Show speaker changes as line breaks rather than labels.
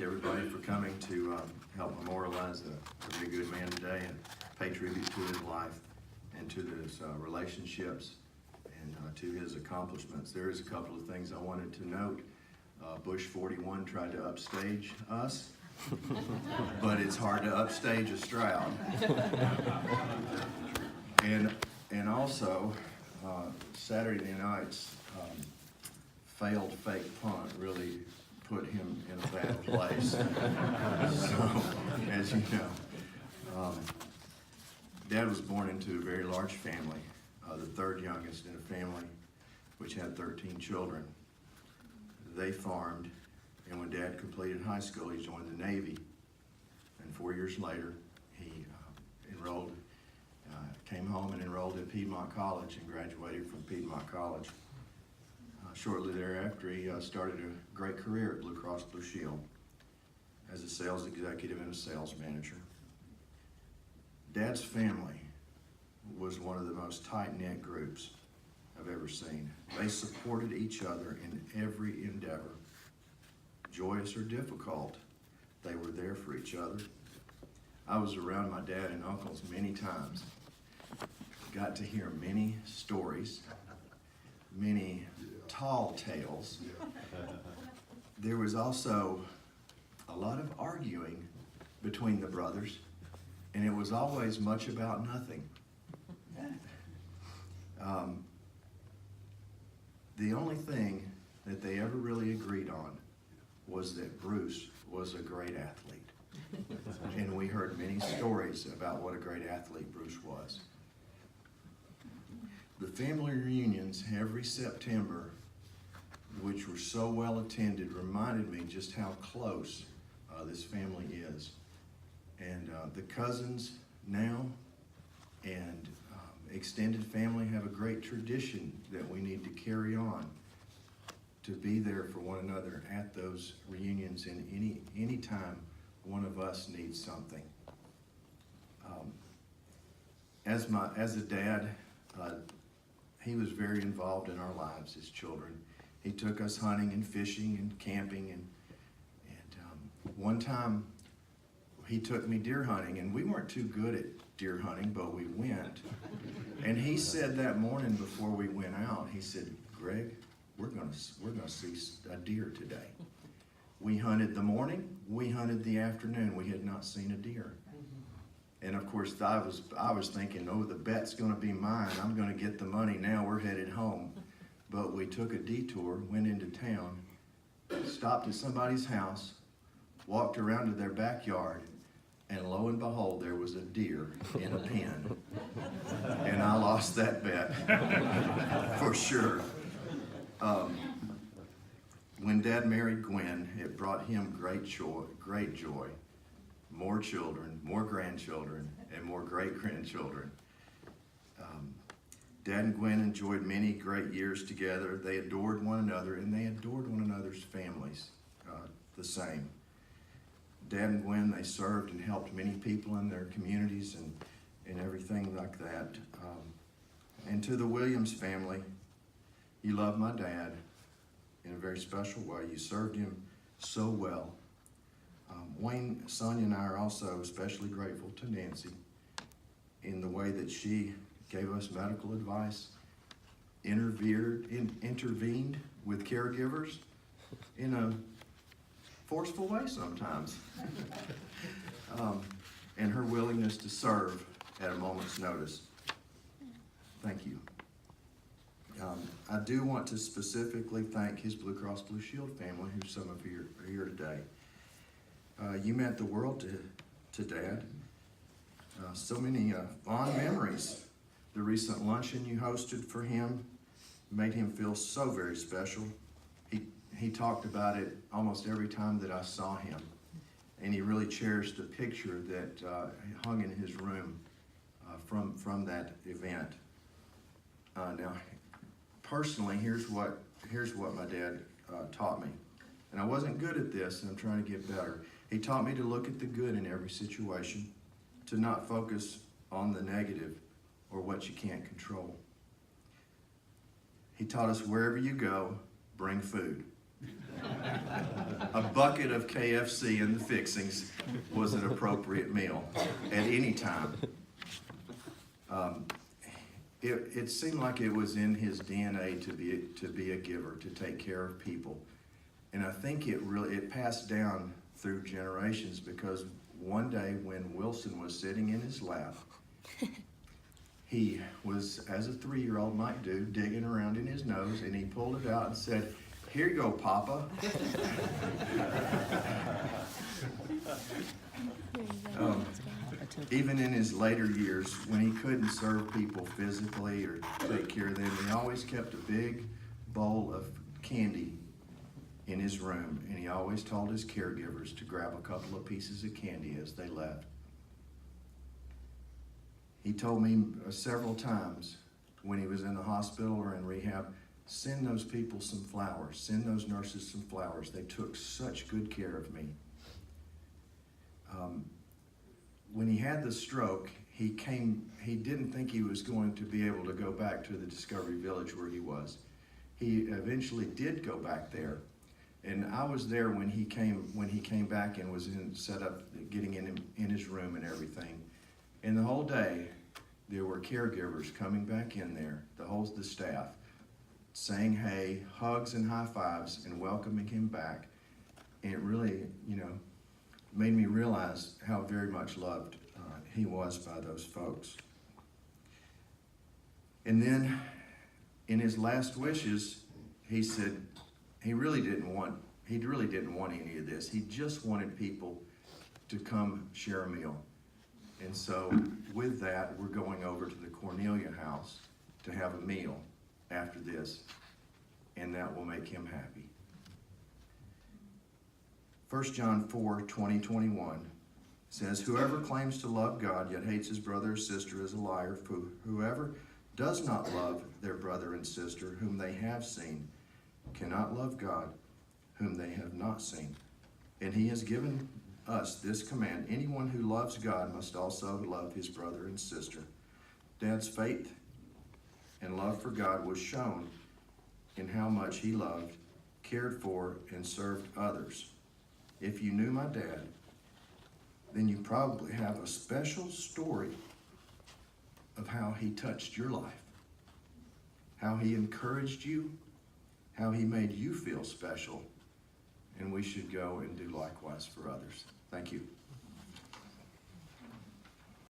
thank everybody for coming to help memorialize a very good man today and pay tribute to his life and to his relationships and to his accomplishments. There is a couple of things I wanted to note. Bush 41 tried to upstage us, but it's hard to upstage a Stroud. And also, Saturday night's failed fake punt really put him in a bad place. So, as you know, Dad was born into a very large family, the third youngest in a family which had 13 children. They farmed, and when Dad completed high school, he joined the Navy. And 4 years later, he came home and enrolled at Piedmont College and graduated from Piedmont College. Shortly thereafter, he started a great career at Blue Cross Blue Shield as a sales executive and a sales manager. Dad's family was one of the most tight-knit groups I've ever seen. They supported each other in every endeavor. Joyous or difficult, they were there for each other. I was around my dad and uncles many times. Got to hear many stories, many tall tales. There was also a lot of arguing between the brothers, and it was always much about nothing. The only thing that they ever really agreed on was that Bruce was a great athlete. And we heard many stories about what a great athlete Bruce was. The family reunions every September, which were so well attended, reminded me just how close this family is. And the cousins now and extended family have a great tradition that we need to carry on, to be there for one another at those reunions in any time one of us needs something. As a dad, he was very involved in our lives as children. He took us hunting and fishing and camping, and one time he took me deer hunting, and we weren't too good at deer hunting, but we went. And he said that morning before we went out, he said, "Greg, we're gonna see a deer today." We hunted the morning, we hunted the afternoon. We had not seen a deer. And of course, I was thinking, oh, the bet's gonna be mine. I'm gonna get the money now. We're headed home. But we took a detour, went into town, stopped at somebody's house, walked around to their backyard, and lo and behold, there was a deer in a pen. And I lost that bet, for sure. When Dad married Gwen, it brought him great joy. More children, more grandchildren, and more great-grandchildren. Dad and Gwen enjoyed many great years together. They adored one another, and they adored one another's families the same. Dad and Gwen, they served and helped many people in their communities and everything like that. And to the Williams family, you loved my dad in a very special way. You served him so well. Wayne, Sonia, and I are also especially grateful to Nancy in the way that she gave us medical advice, intervened with caregivers in a forceful way sometimes, and her willingness to serve at a moment's notice. Thank you. I do want to specifically thank his Blue Cross Blue Shield family, who some of you are here today. You meant the world to Dad. So many fond memories. The recent luncheon you hosted for him made him feel so very special. He talked about it almost every time that I saw him, and he really cherished the picture that hung in his room from that event. Now, personally, here's what my dad taught me, and I wasn't good at this, and I'm trying to get better. He taught me to look at the good in every situation, to not focus on the negative or what you can't control. He taught us, wherever you go, bring food. A bucket of KFC and the fixings was an appropriate meal at any time. It seemed like it was in his DNA to be a giver, to take care of people. And I think it passed down through generations, because one day when Wilson was sitting in his lap, he was, as a 3-year-old might do, digging around in his nose, and he pulled it out and said, "Here you go, Papa." Even in his later years, when he couldn't serve people physically or take care of them, he always kept a big bowl of candy in his room, and he always told his caregivers to grab a couple of pieces of candy as they left. He told me several times when he was in the hospital or in rehab, "Send those people some flowers, send those nurses some flowers. They took such good care of me." When he had the stroke, he didn't think he was going to be able to go back to the Discovery Village where he was. He eventually did go back there, and I was there when he came back and was set up, getting in his room and everything. And the whole day, there were caregivers coming back in there, the staff, saying hey, hugs and high fives, and welcoming him back. And it really, made me realize how very much loved he was by those folks. And then, in his last wishes, he said he really didn't want any of this. He just wanted people to come share a meal. And so, with that, we're going over to the Cornelia house to have a meal after this, and that will make him happy. 1 John 4:20-21 says, "Whoever claims to love God yet hates his brother or sister is a liar. For whoever does not love their brother and sister whom they have seen cannot love God whom they have not seen. And he has given us this command: anyone who loves God must also love his brother and sister." Dad's faith and love for God was shown in how much he loved, cared for, and served others. If you knew my dad, then you probably have a special story of how he touched your life, how he encouraged you, how he made you feel special, and we should go and do likewise for others. Thank you.